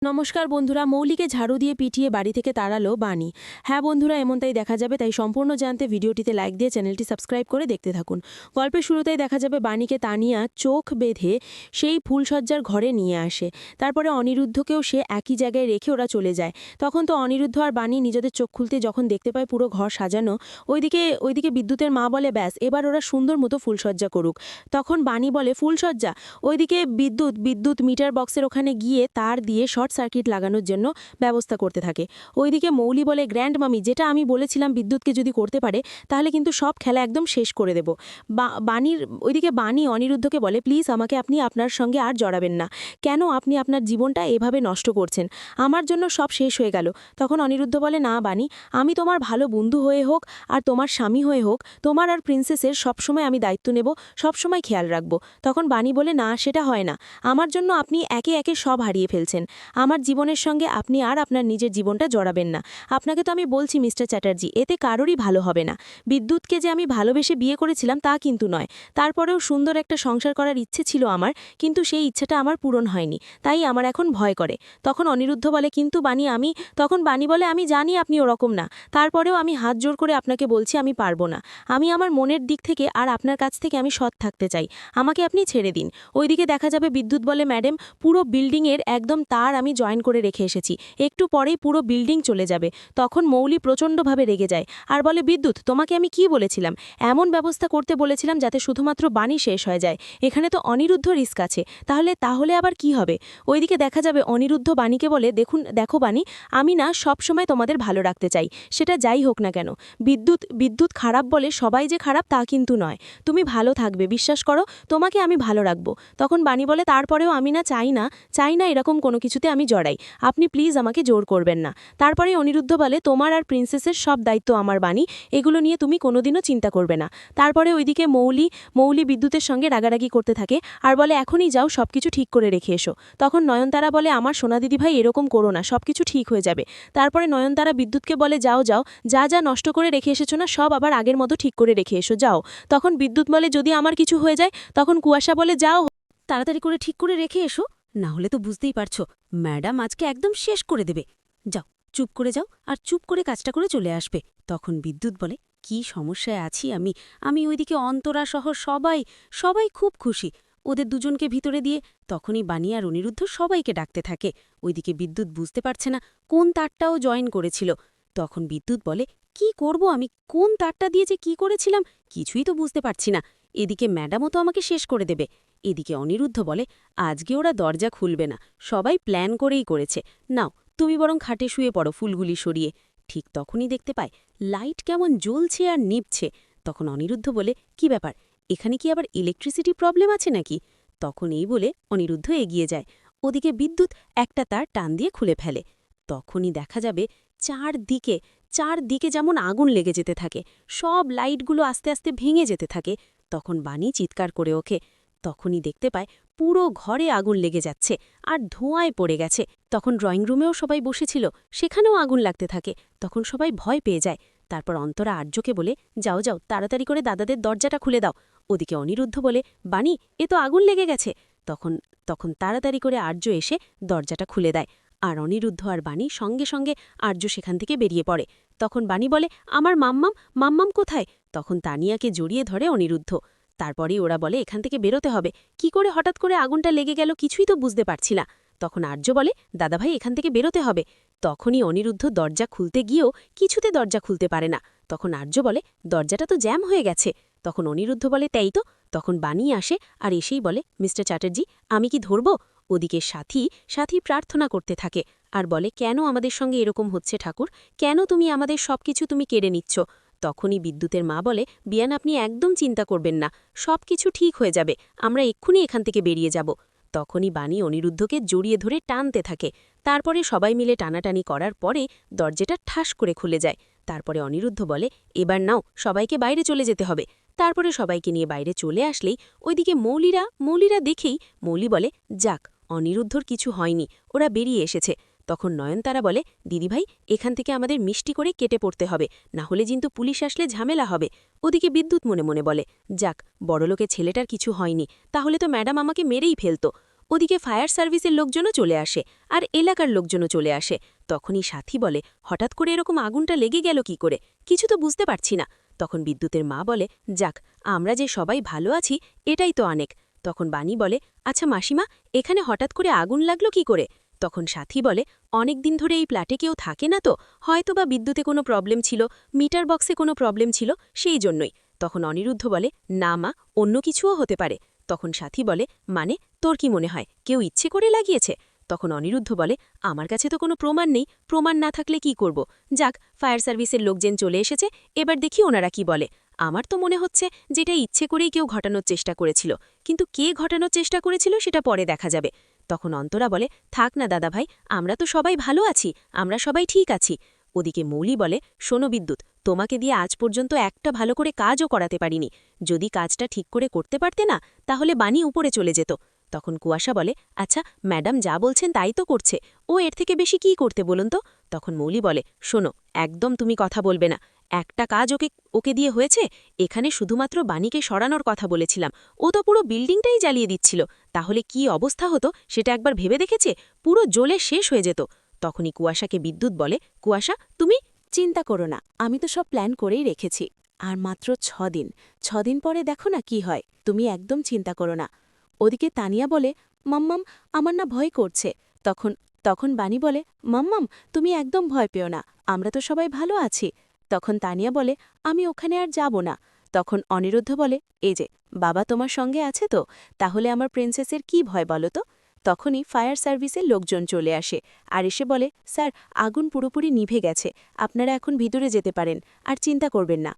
নমস্কার বন্ধুরা, মৌলিকে ঝাড়ু দিয়ে পিটিয়ে বাড়ি থেকে তাড়ালো বাণী। হ্যাঁ বন্ধুরা, এমনটাই দেখা যাবে, তাই সম্পূর্ণ জানতে ভিডিওটিতে লাইক দিয়ে চ্যানেলটি সাবস্ক্রাইব করে দেখতে থাকুন। গল্পের শুরুতেই দেখা যাবে বাণীকে তানিয়া চোখ বেঁধে সেই ফুলসজ্জার ঘরে নিয়ে আসে। তারপরে অনিরুদ্ধকেও সে একই জায়গায় রেখে ওরা চলে যায়। তখন তো অনিরুদ্ধ আর বাণী নিজেদের চোখ খুলতে যখন দেখতে পায় পুরো ঘর সাজানো, ওইদিকে বিদ্যুতের মা বলে, ব্যাস এবার ওরা সুন্দর মতো ফুলসজ্জা করুক। তখন বাণী বলে, ফুলসজ্জা? ওইদিকে বিদ্যুৎ বিদ্যুৎ মিটার বক্সের ওখানে গিয়ে তার দিয়ে শর্ট সার্কিট লাগানোর জন্য ব্যবস্থা করতে থাকে। ওইদিকে মৌলি বলে, গ্র্যান্ড মামি, যেটা আমি বলেছিলাম বিদ্যুৎকে যদি করতে পারে তাহলে কিন্তু সব খেলা একদম শেষ করে দেব। ওইদিকে বাণী অনিরুদ্ধকে বলে, প্লিজ আমাকে আপনি আপনার সঙ্গে আর জড়াবেন না। কেন আপনি আপনার জীবনটা এভাবে নষ্ট করছেন? আমার জন্য সব শেষ হয়ে গেল। তখন অনিরুদ্ধ বলে, না বাণী, আমি তোমার ভালো বন্ধু হয়ে হোক আর তোমার স্বামী হয়ে হোক, তোমার আর প্রিন্সেসের সবসময় আমি দায়িত্ব নেব, সবসময় খেয়াল রাখবো। তখন বাণী বলে, না সেটা হয় না। আমার জন্য আপনি একে একে সব হারিয়ে ফেলছেন। আমার জীবনের সঙ্গে আপনি আর আপনার নিজের জীবনটা জড়াবেন না। আপনাকে তো আমি বলছি মিস্টার চ্যাটার্জি, এতে কারোরই ভালো হবে না। বিদ্যুৎকে যে আমি ভালোবেসে বিয়ে করেছিলাম তা কিন্তু নয়। তারপরেও সুন্দর একটা সংসার করার ইচ্ছে ছিল আমার, কিন্তু সেই ইচ্ছেটা আমার পূরণ হয়নি, তাই আমার এখন ভয় করে। তখন অনিরুদ্ধ বলে, কিন্তু বাণী আমি। তখন বাণী বলে, আমি জানি আপনি ওরকম না, তারপরেও আমি হাত জোর করে আপনাকে বলছি আমি পারবো না। আমি আমার মনের দিক থেকে আর আপনার কাছ থেকে আমি সৎ থাকতে চাই, আমাকে আপনি ছেড়ে দিন। ওইদিকে দেখা যাবে বিদ্যুৎ বলে, ম্যাডাম, পুরো বিল্ডিংয়ের একদম তার আমি জয়েন করে রেখে এসেছি, একটু পরেই পুরো বিল্ডিং চলে যাবে। তখন মৌলি প্রচণ্ডভাবে রেগে যায় আর বলে, বিদ্যুৎ, তোমাকে আমি কি বলেছিলাম? এমন ব্যবস্থা করতে বলেছিলাম যাতে শুধুমাত্র বাণী শেষ হয়ে যায়। এখানে তো অনিরুদ্ধ রিস্ক আছে, তাহলে তাহলে আবার কি হবে? ওইদিকে দেখা যাবে অনিরুদ্ধ বাণীকে বলে, দেখো বাণী, আমি না সব সময় তোমাদের ভালো রাখতে চাই, সেটা যাই হোক না কেন। বিদ্যুৎ বিদ্যুৎ খারাপ বলে সবাই যে খারাপ তা কিন্তু নয়। তুমি ভালো থাকবে, বিশ্বাস করো, তোমাকে আমি ভালো রাখবো। তখন বাণী বলে, তারপরেও আমি না চাই না এরকম কোনো কিছুতে আমি জড়াই, আপনি প্লিজ আমাকে জোর করবেন না। তারপরে অনিরুদ্ধ বলে, তোমার আর প্রিন্সেসের সব দায়িত্ব আমার বাণী, এগুলো নিয়ে তুমি কোনোদিনও চিন্তা করবে না। তারপরে ওইদিকে মৌলি বিদ্যুতের সঙ্গে রাগারাগি করতে থাকে আর বলে, এখনই যাও, সবকিছু ঠিক করে রেখে এসো। তখন নয়নতারা বলে, আমার সোনা দিদি ভাই, এরকম করো না, সবকিছু ঠিক হয়ে যাবে। তারপরে নয়নতারা বিদ্যুৎকে বলে, যাও যাও, যা যা নষ্ট করে রেখে এসেছো না, সব আবার আগের মতো ঠিক করে রেখে এসো, যাও। তখন বিদ্যুৎ বলে, যদি আমার কিছু হয়ে যায়? তখন কুয়াশা বলে, যাও, তাড়াতাড়ি করে ঠিক করে রেখে এসো, না হলে তো বুঝতেই পারছো ম্যাডাম আজকে একদম শেষ করে দেবে। যাও, চুপ করে যাও আর চুপ করে কাজটা করে চলে আসবে। তখন বিদ্যুৎ বলে, কি সমস্যায় আছি আমি ওইদিকে অন্তরা সহ সবাই সবাই খুব খুশি, ওদের দুজনকে ভিতরে দিয়ে। তখনই বাণী আর অনিরুদ্ধ সবাইকে ডাকতে থাকে। ওইদিকে বিদ্যুৎ বুঝতে পারছে না কোন তারটাও জয়েন করেছিল। তখন বিদ্যুৎ বলে, কি করব আমি, কোন তারটা দিয়ে যে কি করেছিলাম কিছুই তো বুঝতে পারছি না। এদিকে ম্যাডামও তো আমাকে শেষ করে দেবে। এদিকে অনিরুদ্ধ বলে, আজকে ওরা দরজা খুলবে না, সবাই প্ল্যান করেই করেছে। নাও, তুমি বরং খাটে শুয়ে পড়ো ফুলগুলি সরিয়ে। ঠিক তখনই দেখতে পায় লাইট কেমন জ্বলছে আর নিভছে। তখন অনিরুদ্ধ বলে, কি ব্যাপার, এখানে কি আবার ইলেকট্রিসিটি প্রবলেম আছে নাকি? তখন এই বলে অনিরুদ্ধ এগিয়ে যায়। ওদিকে বিদ্যুৎ একটা তার টান দিয়ে খুলে ফেলে। তখনই দেখা যাবে চারদিকে চারদিকে যেমন আগুন লেগে যেতে থাকে, সব লাইটগুলো আস্তে আস্তে ভেঙে যেতে থাকে। তখন বাণী চিৎকার করে ওঠে। তখনই দেখতে পায় পুরো ঘরে আগুন লেগে যাচ্ছে আর ধোঁয়ায় পড়ে গেছে। তখন ড্রয়িং রুমেও সবাই বসেছিল, সেখানেও আগুন লাগতে থাকে। তখন সবাই ভয় পেয়ে যায়। তারপর অন্তরা আর্যকে বলে, যাও যাও, তাড়াতাড়ি করে দাদাদের দরজাটা খুলে দাও। ওদিকে অনিরুদ্ধ বলে, বাণী, এ তো আগুন লেগে গেছে। তখন তখন তাড়াতাড়ি করে আর্য এসে দরজাটা খুলে দেয়। আর অনিরুদ্ধ আর বাণী সঙ্গে সঙ্গে আর্য সেখান থেকে বেরিয়ে পড়ে। তখন বাণী বলে, আমার মাম্মাম কোথায়? তখন তানিয়াকে জড়িয়ে ধরে অনিরুদ্ধ। তারপরেই ওরা বলে, এখান থেকে বেরোতে হবে, কি করে হঠাৎ করে আগুনটা লেগে গেল কিছুই তো বুঝতে পারছি না। তখন আর্য বলে, দাদাভাই, এখান থেকে বেরোতে হবে। তখনই অনিরুদ্ধ দরজা খুলতে গিয়েও কিছুতে দরজা খুলতে পারে না। তখন আর্য বলে, দরজাটা তো জ্যাম হয়ে গেছে। তখন অনিরুদ্ধ বলে, তাই তো। তখন বাণী আসে আর এসেই বলে, মিস্টার চ্যাটার্জি, আমি কি ধরব? ওদিকে সাথী প্রার্থনা করতে থাকে আর বলে, কেন আমাদের সঙ্গে এরকম হচ্ছে ঠাকুর, কেন তুমি আমাদের সবকিছু তুমি কেড়ে নিচ্ছ? তখনই বিদ্যুতের মা বলে, বিয়ান, আপনি একদম চিন্তা করবেন না, সব কিছু ঠিক হয়ে যাবে, আমরা এক্ষুনি এখান থেকে বেরিয়ে যাব। তখনই বাণী অনিরুদ্ধকে জড়িয়ে ধরে টানতে থাকে। তারপরে সবাই মিলে টানাটানি করার পরে দরজাটা ঠাস করে খুলে যায়। তারপরে অনিরুদ্ধ বলে, এবার নাও, সবাইকে বাইরে চলে যেতে হবে। তারপরে সবাইকে নিয়ে বাইরে চলে আসলেই ওইদিকে মৌলিরা দেখেই মৌলি বলে, যাক, অনিরুদ্ধর কিছু হয়নি, ওরা বেরিয়ে এসেছে। তখন নয়নতারা বলে, দিদিভাই, এখান থেকে আমাদের মিষ্টি করে কেটে পড়তে হবে, না হলে কিন্তু পুলিশ আসলে ঝামেলা হবে। ওদিকে বিদ্যুৎ মনে মনে বলে, যাক, বড়লোকে ছেলেটার কিছু হয়নি, তাহলে তো ম্যাডাম আমাকে মেরেই ফেলত। ওদিকে ফায়ার সার্ভিসের লোকজনও চলে আসে আর এলাকার লোকজনও চলে আসে। তখনই সাথী বলে, হঠাৎ করে এরকম আগুনটা লেগে গেল কি করে, কিছু তো বুঝতে পারছি না। তখন বিদ্যুতের মা বলে, যাক, আমরা যে সবাই ভালো আছি এটাই তো অনেক। তখন বাণী বলে, আচ্ছা মাসিমা, এখানে হঠাৎ করে আগুন লাগলো কি করে? তখন সাথী বলে, অনেক দিন ধরে এই ফ্ল্যাটে কেউ থাকে না তো, হয়তোবা বিদ্যুতে কোনো প্রবলেম ছিল, মিটার বক্সে কোনো প্রবলেম ছিল, সেই জন্যই। তখন অনিরুদ্ধ বলে, না মা, অন্য কিছুও হতে পারে। তখন সাথী বলে, মানে তোর কি মনে হয় কেউ ইচ্ছে করে লাগিয়েছে? তখন অনিরুদ্ধ বলে, আমার কাছে তো কোনো প্রমাণ নেই, প্রমাণ না থাকলে কি করব? যাক, ফায়ার সার্ভিসের লোকজন চলে এসেছে, এবার দেখি ওনারা কি বলে। আমার তো মনে হচ্ছে যেটা ইচ্ছে করেই কেউ ঘটানোর চেষ্টা করেছিল, কিন্তু কে ঘটানোর চেষ্টা করেছিল সেটা পরে দেখা যাবে। তখন অন্তরা বলে, থাক না দাদা ভাই, আমরা তো সবাই ভালো আছি, আমরা সবাই ঠিক আছি। ওদিকে মৌলি বলে, শোনো বিদ্যুৎ, তোমাকে দিয়ে আজ পর্যন্ত একটা ভালো করে কাজও করাতে পারিনি। যদি কাজটা ঠিক করে করতে পারতে না, তাহলে বাণী উপরে চলে যেত। তখন কুয়াশা বলে, আচ্ছা ম্যাডাম যা বলছেন তাই তো করছে, ও এর থেকে বেশি কি করতে বলুন তো? তখন মৌলি বলে, শোনো, একদম তুমি কথা বলবে না। একটা কাজ ওকে দিয়ে হয়েছে? এখানে শুধুমাত্র বাণীকে সরানোর কথা বলেছিলাম, ও তো পুরো বিল্ডিংটাই জ্বালিয়ে দিচ্ছিল। তাহলে কি অবস্থা হতো সেটা একবার ভেবে দেখেছে? পুরো জ্বলে শেষ হয়ে যেত। তখনই কুয়াশাকে বিদ্যুৎ বলে, কুয়াশা তুমি চিন্তা করো না, আমি তো সব প্ল্যান করেই রেখেছি। আর মাত্র 6 দিন, 6 দিন পরে দেখো না কি হয়, তুমি একদম চিন্তা করো না। ওদিকে তানিয়া বলে, মাম্মাম, আমার না ভয় করছে। তখন তখন বাণী বলে, মাম্মাম, তুমি একদম ভয় পেও না, আমরা তো সবাই ভালো আছি। তখন তানিয়া বলে, আমি ওখানে আর যাব না। তখন অনিরুদ্ধ বলে, এই যে বাবা তোমার সঙ্গে আছে তো, তাহলে আমার প্রিন্সেসের কি ভয় বলো তো? তখনই ফায়ার সার্ভিসের লোকজন চলে আসে আর এসে বলে, স্যার, আগুন পুরোপুরি নিভে গেছে, আপনারা এখন ভিতরে যেতে পারেন, আর চিন্তা করবেন না।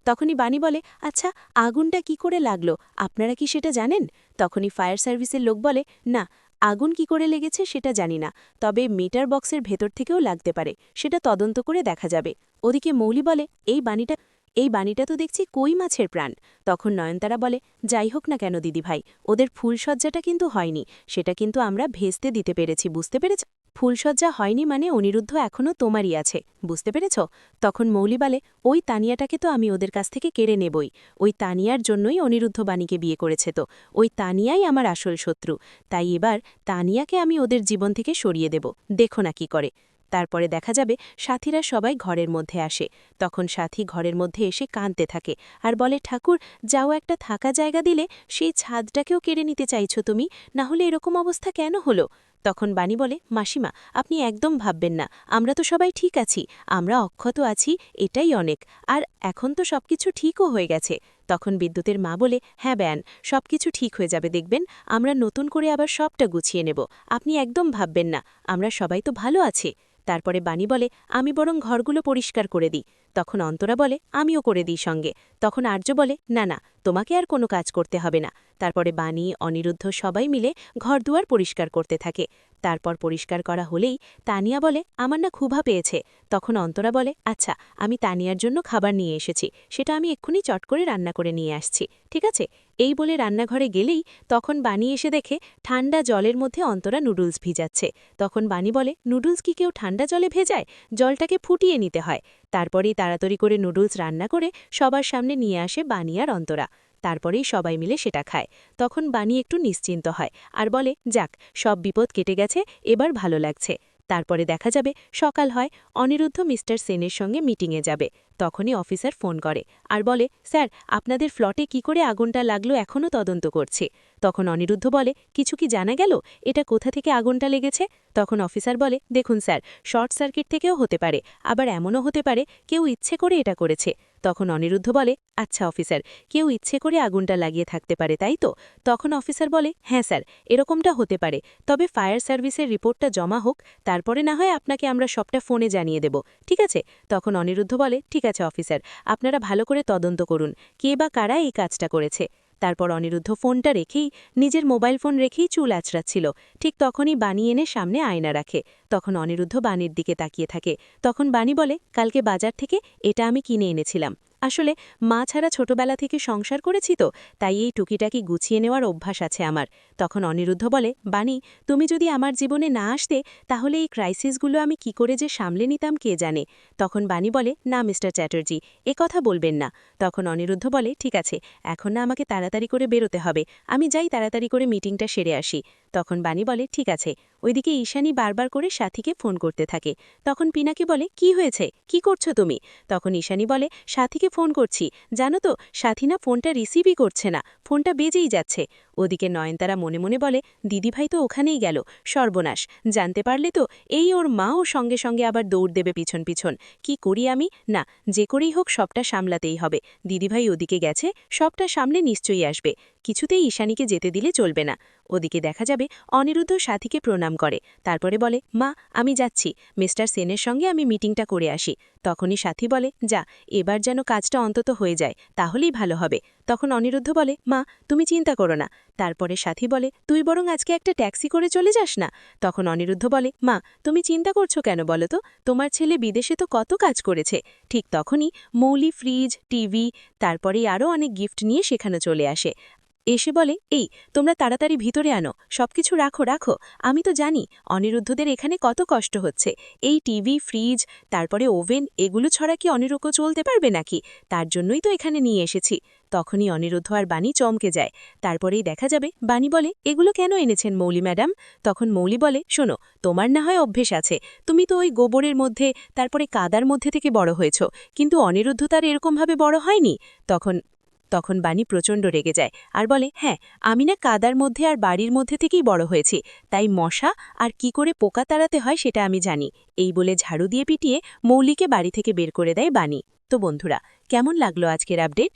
তখনই বাণী বলে, আচ্ছা, আগুনটা কি করে লাগলো, আপনারা কি সেটা জানেন? তখনই ফায়ার সার্ভিসের লোক বলে, না, আগুন কি করে লেগেছে সেটা জানি না, তবে মিটার বক্সের ভেতর থেকেও লাগতে পারে, সেটা তদন্ত করে দেখা যাবে। ওদিকে মৌলি বলে, এই বাণীটা তো দেখছি কই মাছের প্রাণ। তখন নয়নতারা বলে, যাই হোক না কেন দিদিভাই, ওদের ফুলসজ্জাটা কিন্তু হয়নি, সেটা কিন্তু আমরা ভেস্তে দিতে পেরেছি, বুঝতে পেরেছ? ফুলসজ্জা হয়নি মানে অনিরুদ্ধ এখনও তোমারই আছে, বুঝতে পেরেছ? তখন মৌলি বলে, ওই তানিয়াটাকে তো আমি ওদের কাছ থেকে কেড়ে নেবই, ওই তানিয়ার জন্যই অনিরুদ্ধ বাণীকে বিয়ে করেছে, তো ওই তানিয়াই আমার আসল শত্রু, তাই এবার তানিয়াকে আমি ওদের জীবন থেকে সরিয়ে দেব, দেখো না কি করে। তারপরে দেখা যাবে সাথীরা সবাই ঘরের মধ্যে আসে। তখন সাথী ঘরের মধ্যে এসে কাঁদতে থাকে আর বলে, ঠাকুর, যাও একটা থাকা জায়গা দিলে, সেই ছাদটাকেও কেড়ে নিতে চাইছো তুমি, না হলে এরকম অবস্থা কেন হলো? তখন বাণী বলে, মাসিমা, আপনি একদম ভাববেন না, আমরা তো সবাই ঠিক আছি, আমরা অক্ষত আছি, এটাই অনেক, আর এখন তো সবকিছু ঠিকও হয়ে গেছে। তখন বিদ্যুতের মা বলে, হ্যাঁ ব্যান, সবকিছু ঠিক হয়ে যাবে দেখবেন, আমরা নতুন করে আবার সবটা গুছিয়ে নেব, আপনি একদম ভাববেন না, আমরা সবাই তো ভালো আছি। তারপরে বাণী বলে, আমি বরং ঘরগুলো পরিষ্কার করে দিই। তখন অন্তরা বলে, আমিও করে দিই সঙ্গে। তখন আর্য বলে, না না, তোমাকে আর কোনো কাজ করতে হবে না। তারপরে বাণী, অনিরুদ্ধ সবাই মিলে ঘরদুয়ার পরিষ্কার করতে থাকে। তারপর পরিষ্কার করা হলেই তানিয়া বলে, আমার না ক্ষুধা পেয়েছে। তখন অন্তরা বলে, আচ্ছা, আমি তানিয়ার জন্য খাবার নিয়ে এসেছি, সেটা আমি এক্ষুনি চট করে রান্না করে নিয়ে আসছি, ঠিক আছে? এই বলে রান্নাঘরে গেলেই তখন বাণী এসে দেখে ঠান্ডা জলের মধ্যে অন্তরা নুডলস ভিজাচ্ছে। তখন বাণী বলে, নুডলস কি কেউ ঠান্ডা জলে ভেজায়? জলটাকে ফুটিয়ে নিতে হয়। তারপরেই তাড়াতাড়ি করে নুডলস রান্না করে সবার সামনে নিয়ে আসে বাণী আর অন্তরা। তারপরেই সবাই মিলে সেটা খায়। তখন বাণী একটু নিশ্চিন্ত হয় আর বলে, যাক, সব বিপদ কেটে গেছে, এবার ভালো লাগছে। তারপরে দেখা যাবে সকাল হয়, অনিরুদ্ধ মিস্টার সেনের সঙ্গে মিটিংয়ে যাবে। তখনই অফিসার ফোন করে আর বলে, স্যার, আপনাদের ফ্লটে কি করে আগুনটা লাগলো এখনও তদন্ত করছে। তখন অনিরুদ্ধ বলে, কিছু কি জানা গেল, এটা কোথা থেকে আগুনটা লেগেছে? তখন অফিসার বলে, দেখুন স্যার, শর্ট সার্কিট থেকেও হতে পারে, আবার এমনও হতে পারে কেউ ইচ্ছে করে এটা করেছে। তখন অনিরুদ্ধ বলে, আচ্ছা অফিসার, কেউ ইচ্ছে করে আগুনটা লাগিয়ে থাকতে পারে, তাই তো? তখন অফিসার বলে, হ্যাঁ স্যার, এরকমটা হতে পারে, তবে ফায়ার সার্ভিসের রিপোর্টটা জমা হোক, তারপরে না হয় আপনাকে আমরা সবটা ফোনে জানিয়ে দেব, ঠিক আছে? তখন অনিরুদ্ধ বলে, ঠিক আছে অফিসার, আপনারা ভালো করে তদন্ত করুন, কে বা কারা এই কাজটা করেছে। তারপর অনিরুদ্ধ ফোনটা রেখেই, নিজের মোবাইল ফোন রেখেই চুল আঁচড়াচ্ছিল। ঠিক তখনই বানি এনে সামনে আয়না রাখে। তখন অনিরুদ্ধ বাণীর দিকে তাকিয়ে থাকে। তখন বাণী বলে, কালকে বাজার থেকে এটা আমি কিনে এনেছিলাম। আসলে মা ছাড়া ছোটবেলা থেকে সংসার করেছি তো, তাই এই টুকিটাকি গুছিয়ে নেওয়ার অভ্যাস আছে আমার। তখন অনিরুদ্ধ বলে, বাণী, তুমি যদি আমার জীবনে না আসতে তাহলে এই ক্রাইসিসগুলো আমি কি করে যে সামলে নিতাম কে জানে। তখন বাণী বলে, না মিস্টার চ্যাটার্জি, এ কথা বলবেন না। তখন অনিরুদ্ধ বলে, ঠিক আছে, এখন না আমাকে তাড়াতাড়ি করে বেরোতে হবে, আমি যাই তাড়াতাড়ি করে মিটিংটা সেরে আসি। তখন বাণী বলে, ঠিক আছে। ওইদিকে ঈশানী বারবার করে সাথীকে ফোন করতে থাকে। তখন পিনাকি বলে, কি হয়েছে, কি করছো তুমি? তখন ঈশানী বলে, সাথীকে ফোন করছি, জানো তো সাথী না ফোনটা রিসিভই করছে না, ফোনটা বেজেই যাচ্ছে। ওদিকে নয়নতারা মনে মনে বলে, দিদিভাই তো ওখানেই গেল, সর্বনাশ, জানতে পারলে তো এই ওর মাও সঙ্গে সঙ্গে আবার দৌড় দেবে পিছন পিছন। কি করি আমি? না, যে করেই হোক সবটা সামলাতেই হবে। দিদিভাই ওদিকে গেছে, সবটা সামলে নিশ্চয়ই আসবে, কিছুতেই ঈশানীকে যেতে দিলে চলবে না। ওদিকে দেখা যাবে অনিরুদ্ধ সাথীকে প্রণাম করে, তারপরে বলে, মা, আমি যাচ্ছি, মিস্টার সেনের সঙ্গে আমি মিটিংটা করে আসি। তখনই সাথী বলে, যা, এবার যেন কাজটা অন্তত হয়ে যায়, তাহলেই ভালো হবে। তখন অনিরুদ্ধ বলে, মা, তুমি চিন্তা করো না। তারপরে সাথী বলে, তুই বরং আজকে একটা ট্যাক্সি করে চলে যাস না। তখন অনিরুদ্ধ বলে, মা, তুমি চিন্তা করছো কেন বলো তো, তোমার ছেলে বিদেশে তো কত কাজ করেছে। ঠিক তখনই মৌলি ফ্রিজ, টিভি, তারপরে আরও অনেক গিফট নিয়ে সেখানে চলে আসে। এসে বলে, এই তোমরা তাড়াতাড়ি ভিতরে আনো, সবকিছু রাখো রাখো, আমি তো জানি অনিরুদ্ধদের এখানে কত কষ্ট হচ্ছে। এই টিভি, ফ্রিজ, তারপরে ওভেন, এগুলো ছড়া কি অনিরুদ্ধ চলতে পারবে নাকি? তার জন্যই তো এখানে নিয়ে এসেছি। তখনই অনিরুদ্ধ আর বাণী চমকে যায়। তারপরেই দেখা যাবে বাণী বলে, এগুলো কেন এনেছেন মৌলি ম্যাডাম? তখন মৌলি বলে, শোনো, তোমার না হয় অভ্যেস আছে, তুমি তো ওই গোবরের মধ্যে, তারপরে কাদার মধ্যে থেকে বড় হয়েছ, কিন্তু অনিরুদ্ধ তার এরকমভাবে বড় হয়নি। তখন তখন বাণী প্রচণ্ড রেগে যায় আর বলে, হ্যাঁ, আমি না কাদার মধ্যে আর বাড়ির মধ্যে থেকেই বড় হয়েছি, তাই মশা আর কি করে পোকা তাড়াতে হয় সেটা আমি জানি। এই বলে ঝাড়ু দিয়ে পিটিয়ে মৌলিকে বাড়ি থেকে বের করে দেয় বাণী। তো বন্ধুরা, কেমন লাগলো আজকের আপডেট?